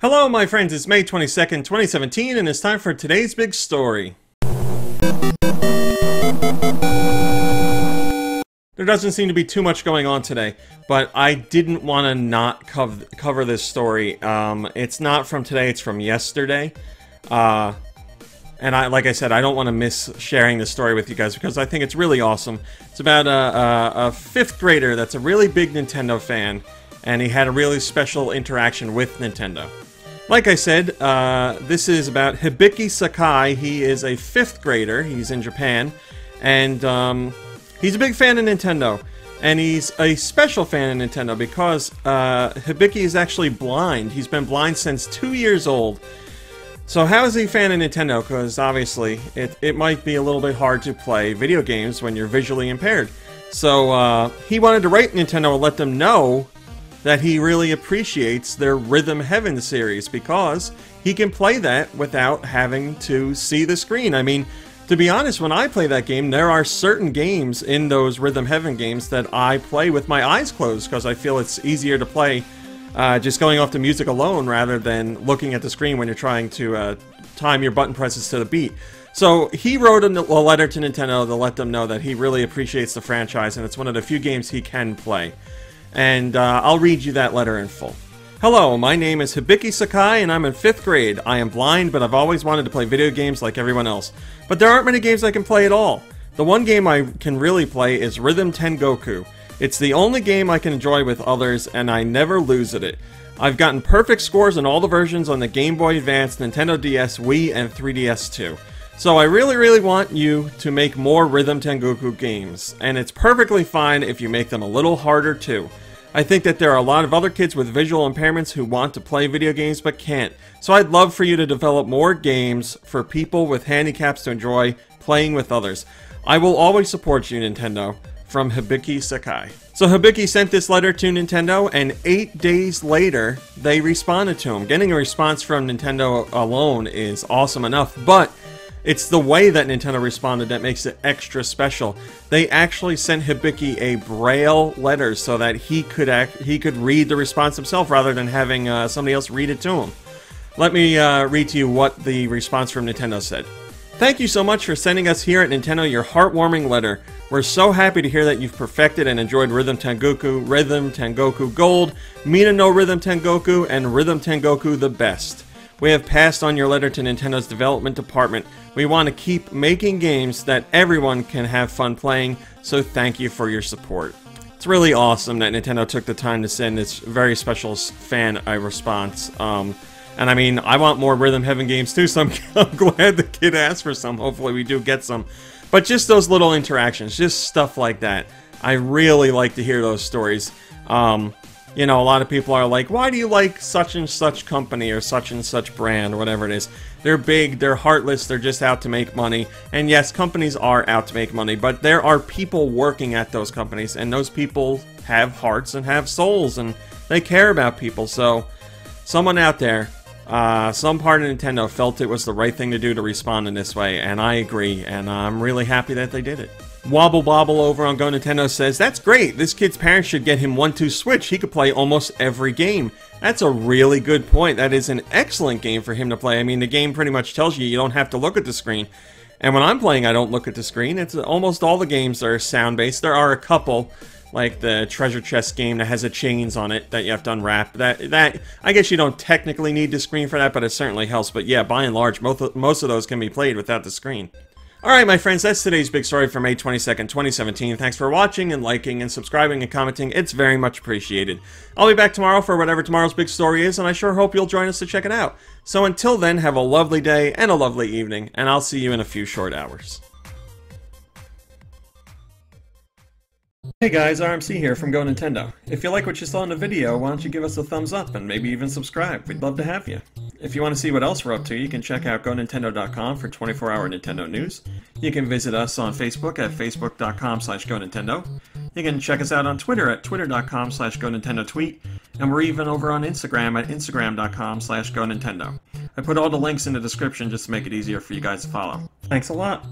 Hello my friends, it's May 22nd, 2017, and it's time for today's big story. There doesn't seem to be too much going on today, but I didn't want to not cover this story. It's not from today, it's from yesterday. And like I said, I don't want to miss sharing this story with you guys because I think it's really awesome. It's about a 5th grader that's a really big Nintendo fan, and he had a really special interaction with Nintendo. Like I said, this is about Habiki Sakai. He is a 5th grader. He's in Japan, and he's a big fan of Nintendo. And he's a special fan of Nintendo because Habiki is actually blind. He's been blind since 2 years old. So how is he a fan of Nintendo? Because obviously it might be a little bit hard to play video games when you're visually impaired. So he wanted to write Nintendo and let them know that he really appreciates their Rhythm Heaven series because he can play that without having to see the screen. I mean, to be honest, when I play that game, there are certain games in those Rhythm Heaven games that I play with my eyes closed because I feel it's easier to play just going off the music alone rather than looking at the screen when you're trying to time your button presses to the beat. So he wrote a letter to Nintendo to let them know that he really appreciates the franchise and it's one of the few games he can play. And I'll read you that letter in full. Hello, my name is Habiki Sakai and I'm in 5th grade. I am blind, but I've always wanted to play video games like everyone else. But there aren't many games I can play at all. The one game I can really play is Rhythm Tengoku. It's the only game I can enjoy with others and I never lose at it. I've gotten perfect scores in all the versions on the Game Boy Advance, Nintendo DS, Wii, and 3DS too. So I really want you to make more Rhythm Tengoku games, and it's perfectly fine if you make them a little harder too. I think that there are a lot of other kids with visual impairments who want to play video games but can't. So I'd love for you to develop more games for people with handicaps to enjoy playing with others. I will always support you, Nintendo. From Habiki Sakai. So Habiki sent this letter to Nintendo, and 8 days later, they responded to him. Getting a response from Nintendo alone is awesome enough, but it's the way that Nintendo responded that makes it extra special. They actually sent Habiki a braille letter so that he could read the response himself rather than having somebody else read it to him. Let me read to you what the response from Nintendo said. Thank you so much for sending us here at Nintendo your heartwarming letter. We're so happy to hear that you've perfected and enjoyed Rhythm Tengoku Gold, Mina no Rhythm Tengoku, and Rhythm Tengoku the best. We have passed on your letter to Nintendo's development department. We want to keep making games that everyone can have fun playing, so thank you for your support. It's really awesome that Nintendo took the time to send this very special fan a response. And I mean, I want more Rhythm Heaven games too, so I'm glad the kid asked for some. Hopefully we do get some. But just those little interactions, just stuff like that. I really like to hear those stories. You know, a lot of people are like, why do you like such and such company or such and such brand or whatever it is? They're big, they're heartless, they're just out to make money. And yes, companies are out to make money, but there are people working at those companies, and those people have hearts and have souls, and they care about people. So, someone out there, some part of Nintendo felt it was the right thing to do to respond in this way, and I agree, and I'm really happy that they did it. Wobble Bobble over on Go Nintendo says, that's great, this kid's parents should get him 1-2 Switch, he could play almost every game. That's a really good point, that is an excellent game for him to play. I mean, the game pretty much tells you don't have to look at the screen. And when I'm playing, I don't look at the screen. It's almost all the games are sound-based. There are a couple, like the treasure chest game that has a chains on it that you have to unwrap. That I guess you don't technically need the screen for that, but it certainly helps. But yeah, by and large, most of those can be played without the screen. Alright my friends, that's today's big story for May 22nd, 2017. Thanks for watching and liking and subscribing and commenting. It's very much appreciated. I'll be back tomorrow for whatever tomorrow's big story is, and I sure hope you'll join us to check it out. So until then, have a lovely day and a lovely evening, and I'll see you in a few short hours. Hey guys, RMC here from Go Nintendo. If you like what you saw in the video, why don't you give us a thumbs up and maybe even subscribe? We'd love to have you. If you want to see what else we're up to, you can check out GoNintendo.com for 24-hour Nintendo news. You can visit us on Facebook at Facebook.com/GoNintendo. You can check us out on Twitter at Twitter.com/GoNintendoTweet. And we're even over on Instagram at Instagram.com/GoNintendo. I put all the links in the description just to make it easier for you guys to follow. Thanks a lot!